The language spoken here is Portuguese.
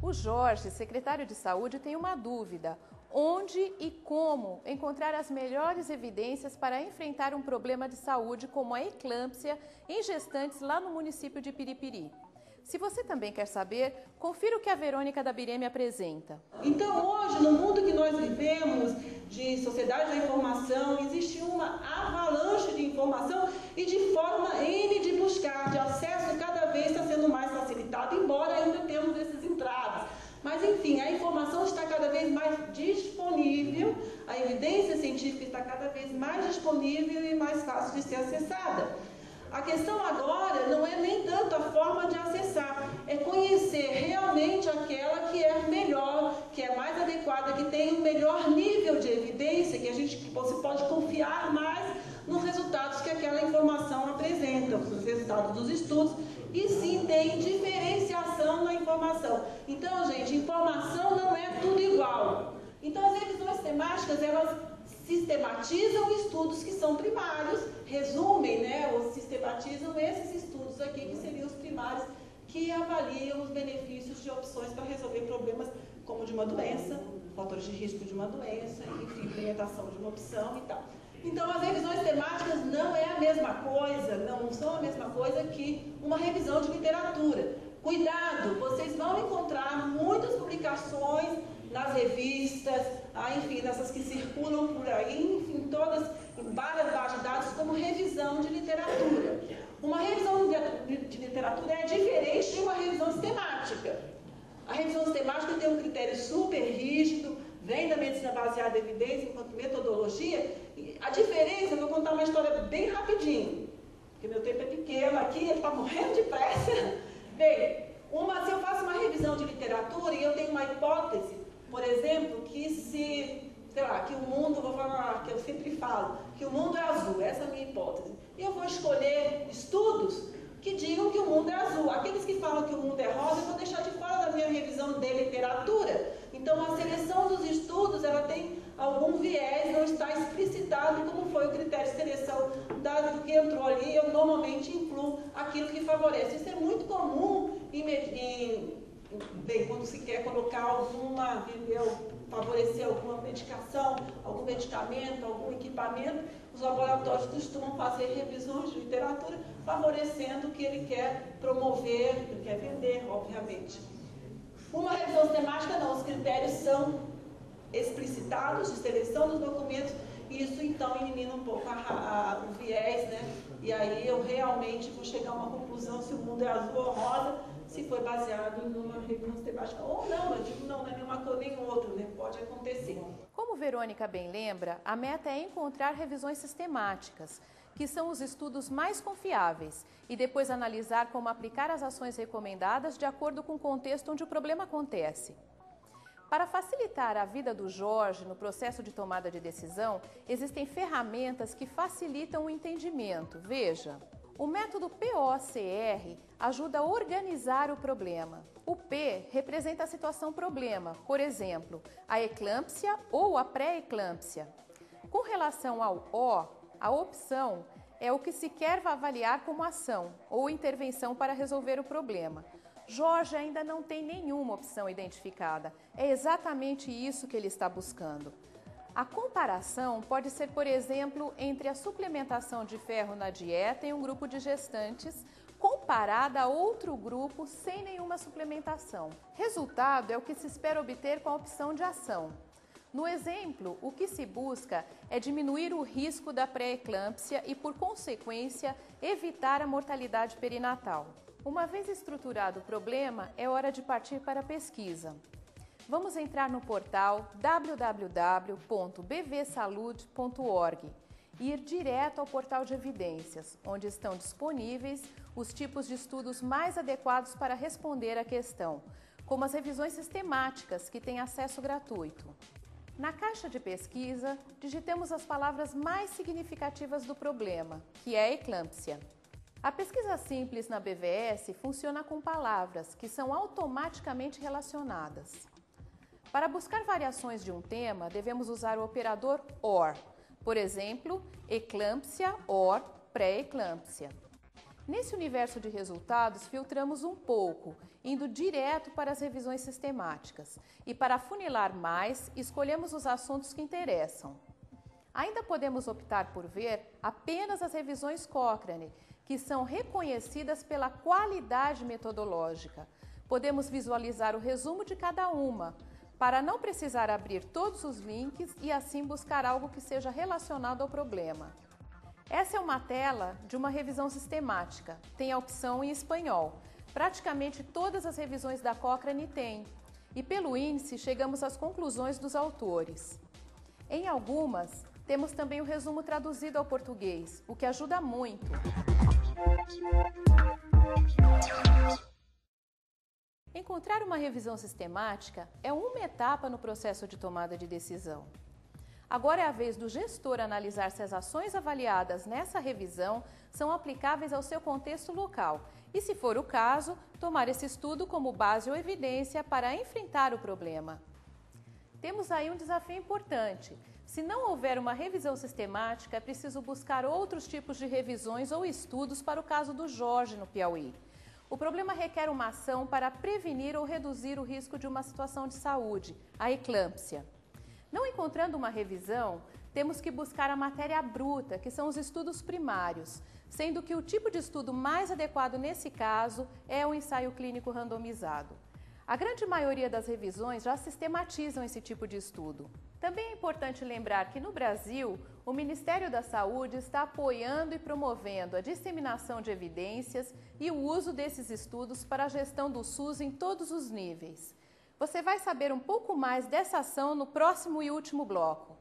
O Jorge, secretário de Saúde, tem uma dúvida: onde e como encontrar as melhores evidências para enfrentar um problema de saúde como a eclâmpsia em gestantes lá no município de Piripiri? Se você também quer saber, confira o que a Verônica da Bireme apresenta. Então hoje, no mundo que nós vivemos, de sociedade da informação, existe uma avalanche de informação e de forma N de buscar, de acesso cada vez está sendo mais facilitado, embora ainda temos esses entraves. Mas enfim, a informação está cada vez mais disponível, a evidência científica está cada vez mais disponível e mais fácil de ser acessada. A questão agora não é nem tanto a forma de acessar, é conhecer realmente aquela que é melhor, que é mais adequada, que tem um melhor nível de evidência, que você pode confiar mais nos resultados que aquela informação apresenta, os resultados dos estudos, e sim tem diferenciação na informação. Então, gente, informação não é tudo igual. Então, as revisões temáticas, elas sistematizam estudos que são primários, resumem, ou sistematizam esses estudos aqui, que seriam os primários, que avaliam os benefícios de opções para resolver problemas como de uma doença, fatores de risco de uma doença, enfim, implementação de uma opção e tal. Então, as revisões temáticas não é a mesma coisa, não são a mesma coisa que uma revisão de literatura. Cuidado, vocês vão encontrar muitas publicações nas revistas, enfim, nessas que circulam por aí, enfim, todas em várias bases de dados como revisão de literatura. Uma revisão de literatura é diferente de uma revisão sistemática. A revisão sistemática tem um critério super rígido, vem da medicina baseada em evidência enquanto metodologia. A diferença, eu vou contar uma história bem rapidinho, porque meu tempo é pequeno aqui, ele está morrendo de pressa. Bem, se eu faço uma revisão de literatura e eu tenho uma hipótese, por exemplo, que que o mundo, vou falar que eu sempre falo, que o mundo é azul, essa é a minha hipótese. E eu vou escolher estudos que digam que o mundo é azul. Aqueles que falam que o mundo é rosa, eu vou deixar de fora da minha revisão de literatura. Então, a seleção dos estudos, ela tem algum viés, não está explicitado como foi o critério de seleção do que entrou ali. Eu normalmente incluo aquilo que favorece. Isso é muito comum quando se quer colocar favorecer alguma medicação, algum medicamento, algum equipamento, os laboratórios costumam fazer revisões de literatura favorecendo o que ele quer promover, o que ele quer vender, obviamente. Uma revisão sistemática não, os critérios são explicitados de seleção dos documentos, e isso então elimina um pouco o viés, E aí eu realmente vou chegar a uma conclusão se o mundo é azul ou rosa, se foi baseado numa revisão sistemática ou não. Eu digo não é nenhuma coisa nem outra, pode acontecer. Como Verônica bem lembra, a meta é encontrar revisões sistemáticas, que são os estudos mais confiáveis, e depois analisar como aplicar as ações recomendadas de acordo com o contexto onde o problema acontece. Para facilitar a vida do Jorge no processo de tomada de decisão, existem ferramentas que facilitam o entendimento. Veja, o método POCR ajuda a organizar o problema. O P representa a situação problema, por exemplo, a eclâmpsia ou a pré-eclâmpsia. Com relação ao O, a opção é o que se quer avaliar como ação ou intervenção para resolver o problema. Jorge ainda não tem nenhuma opção identificada. É exatamente isso que ele está buscando. A comparação pode ser, por exemplo, entre a suplementação de ferro na dieta em um grupo de gestantes comparada a outro grupo sem nenhuma suplementação. Resultado é o que se espera obter com a opção de ação. No exemplo, o que se busca é diminuir o risco da pré-eclâmpsia e, por consequência, evitar a mortalidade perinatal. Uma vez estruturado o problema, é hora de partir para a pesquisa. Vamos entrar no portal www.bvsalude.org e ir direto ao portal de evidências, onde estão disponíveis os tipos de estudos mais adequados para responder à questão, como as revisões sistemáticas, que têm acesso gratuito. Na caixa de pesquisa, digitemos as palavras mais significativas do problema, que é a eclâmpsia. A pesquisa simples na BVS funciona com palavras que são automaticamente relacionadas. Para buscar variações de um tema, devemos usar o operador OR, por exemplo, eclâmpsia OR pré-eclâmpsia. Nesse universo de resultados, filtramos um pouco, indo direto para as revisões sistemáticas. E para afunilar mais, escolhemos os assuntos que interessam. Ainda podemos optar por ver apenas as revisões Cochrane, que são reconhecidas pela qualidade metodológica. Podemos visualizar o resumo de cada uma, para não precisar abrir todos os links e assim buscar algo que seja relacionado ao problema. Essa é uma tela de uma revisão sistemática, tem a opção em espanhol. Praticamente todas as revisões da Cochrane têm, e pelo índice chegamos às conclusões dos autores. Em algumas, temos também o resumo traduzido ao português, o que ajuda muito. Encontrar uma revisão sistemática é uma etapa no processo de tomada de decisão. Agora é a vez do gestor analisar se as ações avaliadas nessa revisão são aplicáveis ao seu contexto local e, se for o caso, tomar esse estudo como base ou evidência para enfrentar o problema. Temos aí um desafio importante. Se não houver uma revisão sistemática, é preciso buscar outros tipos de revisões ou estudos para o caso do Jorge, no Piauí. O problema requer uma ação para prevenir ou reduzir o risco de uma situação de saúde, a eclâmpsia. Não encontrando uma revisão, temos que buscar a matéria bruta, que são os estudos primários, sendo que o tipo de estudo mais adequado nesse caso é o ensaio clínico randomizado. A grande maioria das revisões já sistematizam esse tipo de estudo. Também é importante lembrar que no Brasil, o Ministério da Saúde está apoiando e promovendo a disseminação de evidências e o uso desses estudos para a gestão do SUS em todos os níveis. Você vai saber um pouco mais dessa ação no próximo e último bloco.